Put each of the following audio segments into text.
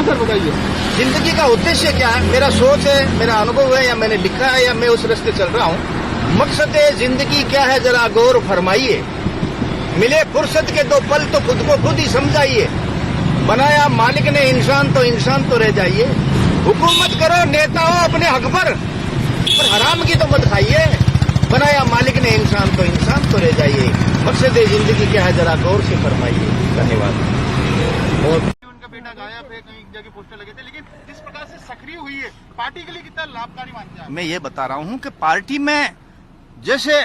Sir बताइए, जिंदगी का उद्देश्य क्या है, मेरा सोच है, मेरा अनुभव है, या मैंने लिखा है, या मैं उस रास्ते चल रहा हूँ। मकसद जिंदगी क्या है जरा गौर फरमाइए। मिले फुर्सत के 2 पल तो खुद को खुद ही समझाइए। बनाया मालिक ने इंसान तो रह जाइए। हुकूमत करो नेता हो अपने हक पर हराम की तो मत खाइए। बनाया मालिक ने इंसान तो रह जाइए। मकसद जिंदगी क्या है जरा गौर से फरमाइए। धन्यवाद। उनका बेटा गायब है, कहीं जगह पोस्टर लगे थे, लेकिन जिस प्रकार से सक्रिय हुई है, पार्टी के लिए कितना लाभकारी मानते हैं? मैं ये बता रहा हूं कि पार्टी में जैसे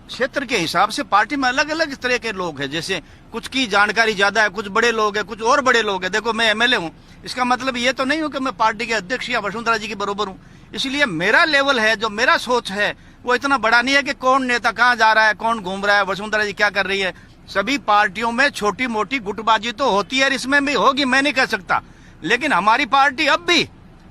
क्षेत्र के हिसाब से पार्टी में अलग अलग तरह के लोग हैं। जैसे कुछ की जानकारी ज्यादा है, कुछ बड़े लोग हैं, कुछ और बड़े लोग हैं। देखो मैं एमएलए हूं, इसका मतलब ये तो नहीं हो कि मैं पार्टी के अध्यक्ष या वसुंधरा जी के बरोबर हूं। इसलिए मेरा लेवल है, जो मेरा सोच है, वो इतना बड़ा नहीं है कि कौन नेता कहां जा रहा है, कौन घूम रहा है, वसुंधरा जी क्या कर रही है। सभी पार्टियों में छोटी मोटी गुटबाजी तो होती है, इसमें भी होगी, मैं नहीं कह सकता। लेकिन हमारी पार्टी अब भी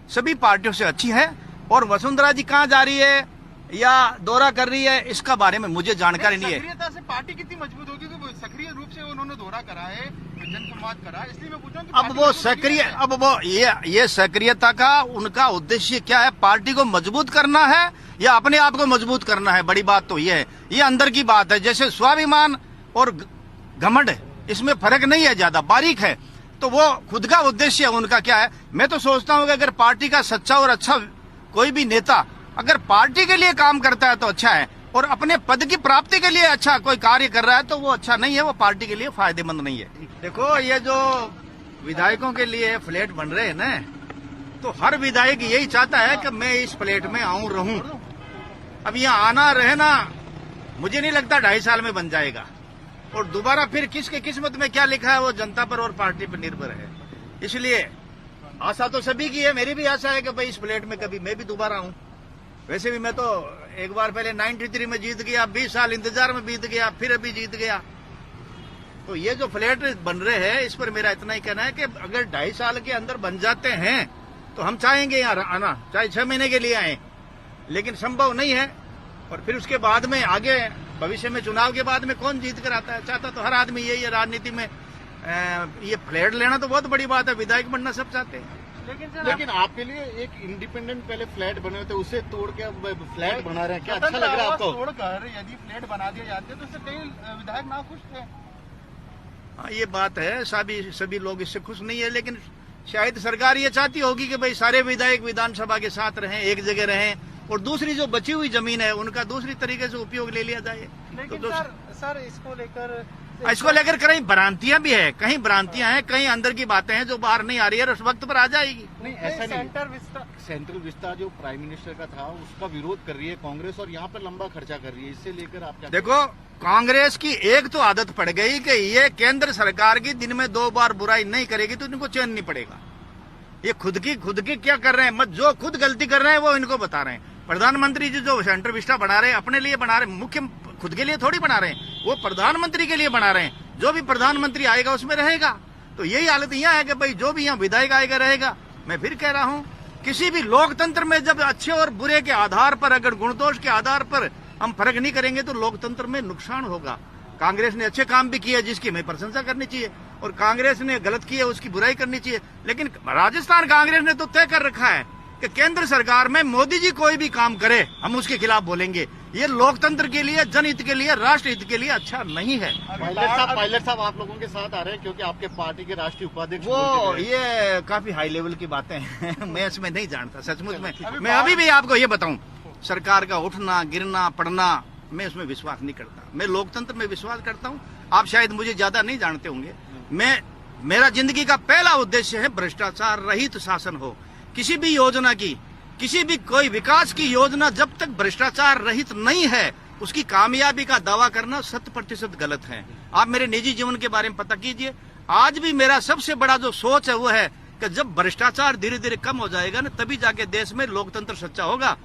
सभी पार्टियों से अच्छी है। और वसुंधरा जी कहां जा रही है या दौरा कर रही है, इसका बारे में मुझे जानकारी नहीं है। सक्रियता से पार्टी कितनी मजबूत होगी? क्योंकि सक्रिय रूप से उन्होंने दौरा करा है, जनसंवाद करा है, इसलिए मैं पूछ रहा हूं कि अब वो सक्रिय, अब वो ये सक्रियता का उनका उद्देश्य क्या है? पार्टी को मजबूत करना है या अपने आप को मजबूत करना है? बड़ी बात तो ये है, ये अंदर की बात है। जैसे स्वाभिमान और घमंड, इसमें फर्क नहीं है, ज्यादा बारीक है। तो वो खुद का उद्देश्य उनका क्या है? मैं तो सोचता हूं कि अगर पार्टी का सच्चा और अच्छा कोई भी नेता अगर पार्टी के लिए काम करता है तो अच्छा है, और अपने पद की प्राप्ति के लिए अच्छा कोई कार्य कर रहा है तो वो अच्छा नहीं है, वो पार्टी के लिए फायदेमंद नहीं है। देखो ये जो विधायकों के लिए फ्लैट बन रहे हैं ना, तो हर विधायक यही चाहता है कि मैं इस फ्लैट में आऊं रहूं। अब यहाँ आना रहना मुझे नहीं लगता 2.5 साल में बन जाएगा। और दोबारा फिर किसके किस्मत में क्या लिखा है वो जनता पर और पार्टी पर निर्भर है। इसलिए आशा तो सभी की है, मेरी भी आशा है कि भाई इस फ्लैट में कभी मैं भी दोबारा आऊं। वैसे भी मैं तो एक बार पहले 93 में जीत गया, 20 साल इंतजार में बीत गया, फिर अभी जीत गया। तो ये जो फ्लैट बन रहे हैं इस पर मेरा इतना ही कहना है कि अगर 2.5 साल के अंदर बन जाते हैं तो हम चाहेंगे यहाँ आना, चाहे 6 महीने के लिए आए, लेकिन संभव नहीं है। और फिर उसके बाद में आगे भविष्य में चुनाव के बाद में कौन जीत कर आता है? चाहता तो हर आदमी यही है राजनीति में। ये फ्लैट लेना तो बहुत बड़ी बात है, विधायक बनना सब चाहते हैं। लेकिन आपके लिए एक इंडिपेंडेंट पहले फ्लैट बने हुए थे, उसे तोड़ के फ्लैट बना रहे हैं, क्या अच्छा लग रहा है आपको? तोड़कर यदि फ्लैट बना दिए जाते तो इससे कई विधायक ना खुश थे। हाँ ये बात है, सभी लोग इससे खुश नहीं है, लेकिन शायद सरकार ये चाहती होगी कि भाई सारे विधायक विधानसभा के साथ रहें, एक जगह रहें, और दूसरी जो बची हुई जमीन है उनका दूसरी तरीके से उपयोग ले लिया जाए। लेकिन तो सर इसको लेकर कहीं भ्रांतियां भी है, कहीं भ्रांतियां हैं, कहीं अंदर की बातें हैं जो बाहर नहीं आ रही है, और उस वक्त पर आ जाएगी। नहीं ऐसा नहीं। सेंट्रल विस्टा जो प्राइम मिनिस्टर का था उसका विरोध कर रही है कांग्रेस, और यहाँ पर लंबा खर्चा कर रही है, इससे लेकर आप क्या? देखो कांग्रेस की एक तो आदत पड़ गई कि ये केंद्र सरकार की दिन में 2 बार बुराई नहीं करेगी तो इनको चैन नहीं पड़ेगा। ये खुद की क्या कर रहे हैं, मत जो खुद गलती कर रहे हैं वो इनको बता रहे हैं। प्रधानमंत्री जी जो सेंट्रल विस्टा बना रहे हैं अपने लिए बना रहे हैं, मुख्य खुद के लिए थोड़ी बना रहे हैं, वो प्रधानमंत्री के लिए बना रहे हैं। जो भी प्रधानमंत्री आएगा उसमें रहेगा। तो यही हालत यहाँ है कि भाई जो भी यहाँ विधायक आएगा रहेगा। मैं फिर कह रहा हूँ, किसी भी लोकतंत्र में जब अच्छे और बुरे के आधार पर, अगर गुणदोष के आधार पर हम फर्क नहीं करेंगे तो लोकतंत्र में नुकसान होगा। कांग्रेस ने अच्छे काम भी किए जिसकी हमें प्रशंसा करनी चाहिए, और कांग्रेस ने गलत किया उसकी बुराई करनी चाहिए। लेकिन राजस्थान कांग्रेस ने तो तय कर रखा है कि केंद्र सरकार में मोदी जी कोई भी काम करे हम उसके खिलाफ बोलेंगे। ये लोकतंत्र के लिए, जनहित के लिए, राष्ट्रहित के लिए अच्छा नहीं है। पायलट साहब आप लोगों के साथ आ रहे हैं क्योंकि आपके पार्टी के राष्ट्रीय उपाध्यक्ष वो ये काफी हाई लेवल की बातें हैं मैं इसमें नहीं जानता सचमुच में। मैं अभी भी आपको ये बताऊं, सरकार का उठना गिरना पड़ना मैं उसमें विश्वास नहीं करता। मैं लोकतंत्र में विश्वास करता हूं। आप शायद मुझे ज्यादा नहीं जानते होंगे। मेरा जिंदगी का पहला उद्देश्य है भ्रष्टाचार रहित शासन हो। किसी भी योजना की, किसी भी कोई विकास की योजना जब तक भ्रष्टाचार रहित नहीं है उसकी कामयाबी का दावा करना 100% गलत है। आप मेरे निजी जीवन के बारे में पता कीजिए। आज भी मेरा सबसे बड़ा जो सोच है वो है कि जब भ्रष्टाचार धीरे धीरे कम हो जाएगा ना, तभी जाके देश में लोकतंत्र सच्चा होगा।